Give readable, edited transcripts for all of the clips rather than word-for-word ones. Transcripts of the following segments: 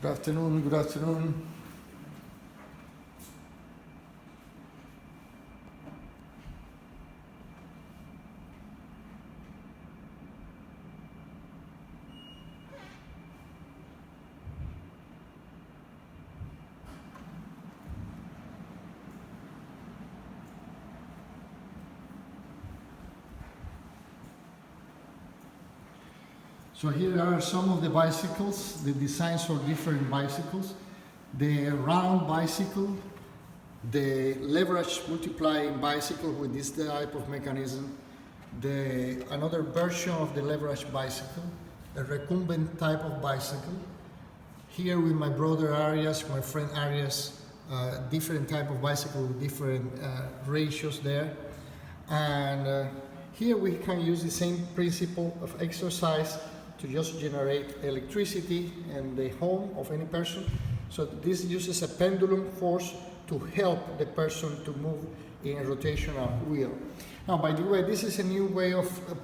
Good afternoon, good afternoon. So here are some of the bicycles, the designs for different bicycles. The round bicycle, the leverage multiplying bicycle with this type of mechanism, another version of the leverage bicycle, a recumbent type of bicycle. Here with my brother Arias, my friend Arias, different type of bicycle with different ratios there. And here we can use the same principle of exercise to just generate electricity in the home of any person. So this uses a pendulum force to help the person to move in a rotational wheel. Now, by the way, this is a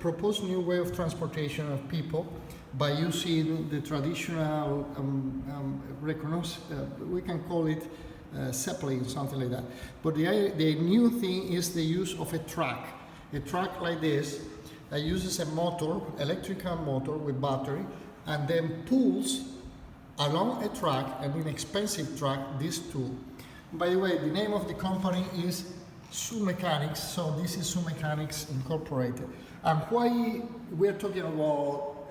proposed new way of transportation of people by using the traditional, we can call it Zeppelin, something like that. But the new thing is the use of a track like this, that uses a motor, electrical motor with battery, and then pulls along a track, an inexpensive track, this tool. By the way, the name of the company is Su Mechanics, so this is Su Mechanics Incorporated. And why we're talking about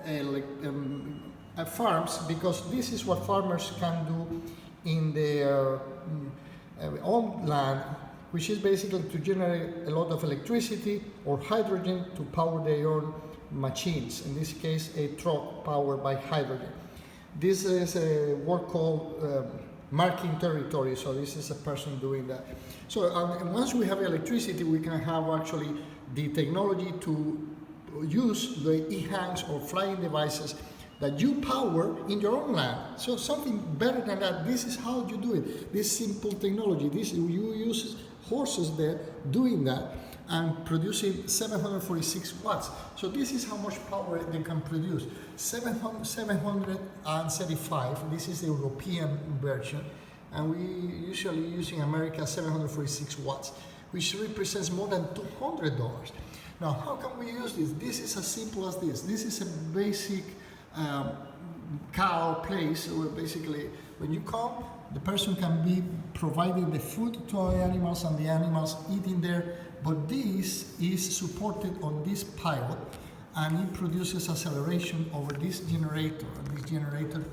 farms? Because this is what farmers can do in their own land, which is basically to generate a lot of electricity or hydrogen to power their own machines, in this case a truck powered by hydrogen. This is a work called marking territory, so this is a person doing that. So once we have electricity, we can have actually the technology to use the e-hands or flying devices that you power in your own land. So something better than that. This is how you do it. This simple technology, you use horses there doing that and producing 746 watts. So this is how much power they can produce. 735, this is the European version, and we usually use in America 746 watts, which represents more than $200. Now, how can we use this? This is as simple as this. This is a basic cow place where basically when you come, the person can be providing the food to the animals and the animals eating there, but this is supported on this pivot and it produces acceleration over this generator, and this generator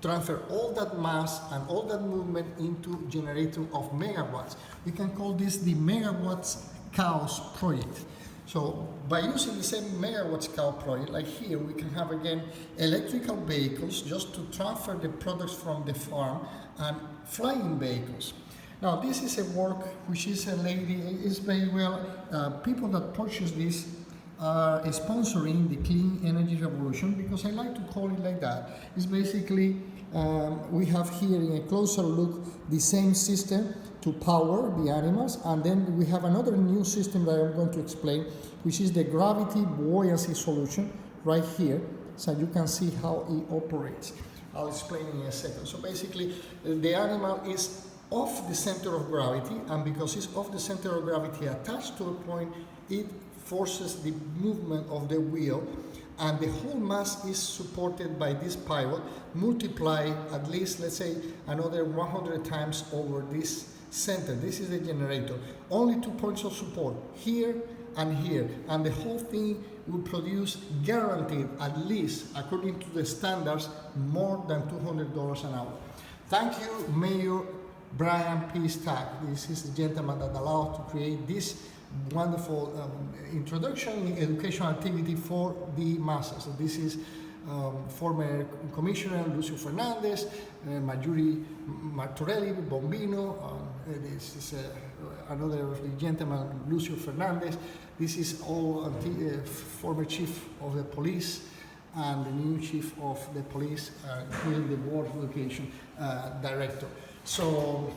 transfer all that mass and all that movement into generator of megawatts. We can call this the megawatts cows project. So by using the same megawatts cow project, like here, we can have again electrical vehicles just to transfer the products from the farm and flying vehicles. Now this is a work which is a lady, is very well, people that purchase this are sponsoring the clean energy revolution, because I like to call it like that. It's basically, we have here in a closer look the same system to power the animals, and then we have another new system that I'm going to explain, which is the gravity buoyancy solution right here, so you can see how it operates. I'll explain in a second. So basically, the animal is off the center of gravity, and because it's off the center of gravity attached to a point, it forces the movement of the wheel, and the whole mass is supported by this pivot, multiply at least, let's say, another 100 times over this center. This is the generator. Only 2 points of support, here and here, and the whole thing will produce guaranteed, at least according to the standards, more than $200 an hour. Thank you, Mayor Brian P. Stack. This is the gentleman that allowed to create this wonderful introduction in educational activity for the masses. So this is former Commissioner Lucio Fernandez, Marjorie Martorelli, Bombino, this is another gentleman, Lucio Fernandez. This is all former chief of the police and the new chief of the police, including the Board of Education Director. So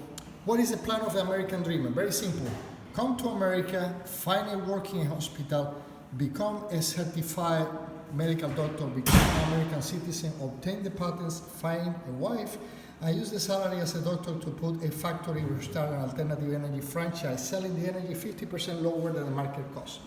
what is the plan of the American Dreamer? Very simple. Come to America, find a working hospital, become a certified medical doctor, become an American citizen, obtain the patents, find a wife, and use the salary as a doctor to put a factory or start an alternative energy franchise, selling the energy 50% lower than the market cost.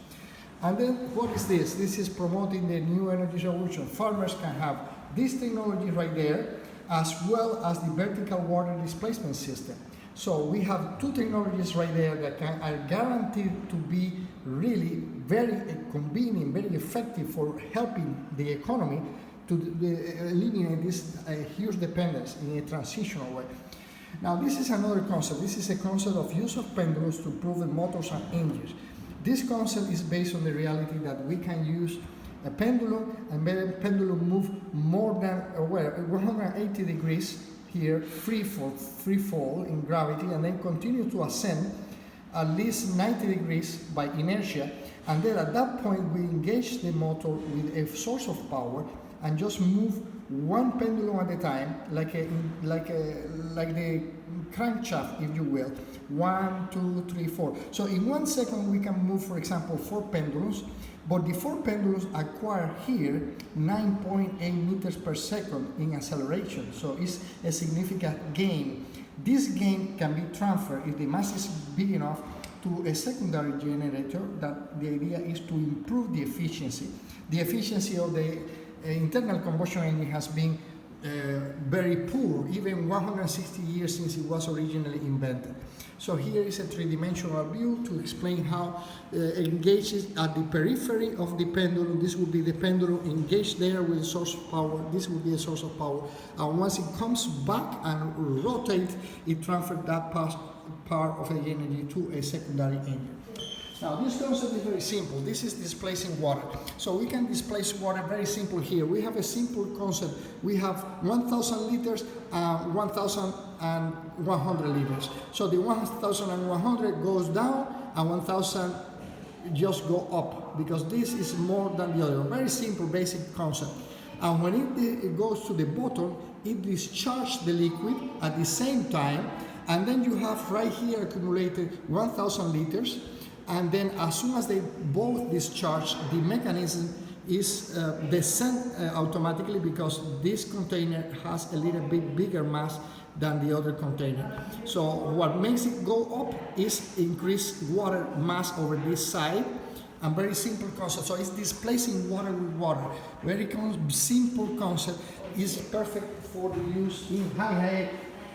And then what is this? This is promoting the new energy revolution. Farmers can have this technology right there, as well as the vertical water displacement system. So we have two technologies right there that are guaranteed to be really very convenient, very effective for helping the economy to eliminate this huge dependence in a transitional way. Now this is another concept. This is a concept of use of pendulums to improve the motors and engines. This concept is based on the reality that we can use a pendulum and let a pendulum move more than 180 degrees here, free fall in gravity, and then continue to ascend at least 90 degrees by inertia. And then at that point we engage the motor with a source of power and just move one pendulum at a time, like the crankshaft, if you will. 1, 2, 3, 4. So in 1 second we can move, for example, 4 pendulums, but the 4 pendulums acquire here 9.8 meters per second in acceleration. So it's a significant gain. This gain can be transferred if the mass is big enough to a secondary generator. That the idea is to improve the efficiency. The efficiency of the internal combustion engine has been very poor, even 160 years since it was originally invented. So here is a three-dimensional view to explain how it engages at the periphery of the pendulum. This would be the pendulum engaged there with a source of power. This would be a source of power. And once it comes back and rotates, it transfers that part of the energy to a secondary engine. Now this concept is very simple. This is displacing water. So we can displace water very simple here. We have a simple concept. We have 1,000 liters and 1,100 liters. So the 1,100 goes down and 1,000 just go up, because this is more than the other. Very simple, basic concept. And when it goes to the bottom, it discharges the liquid at the same time, and then you have right here accumulated 1,000 liters. And then as soon as they both discharge, the mechanism is descend automatically, because this container has a little bit bigger mass than the other container. So what makes it go up is increased water mass over this side, and very simple concept. So it's displacing water with water. Very simple concept, is perfect for the use in hi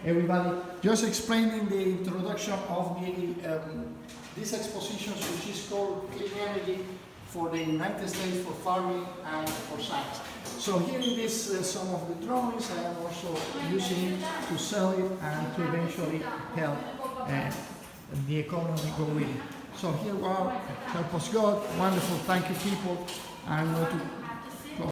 everybody. Just explaining the introduction of the this exposition, which is called Clean Energy for the United States, for farming and for science. So here it is some of the drawings. I am also using it to sell it and to eventually help the economy go with it. So here we are. Help us God. Wonderful. Thank you, people. I'm going to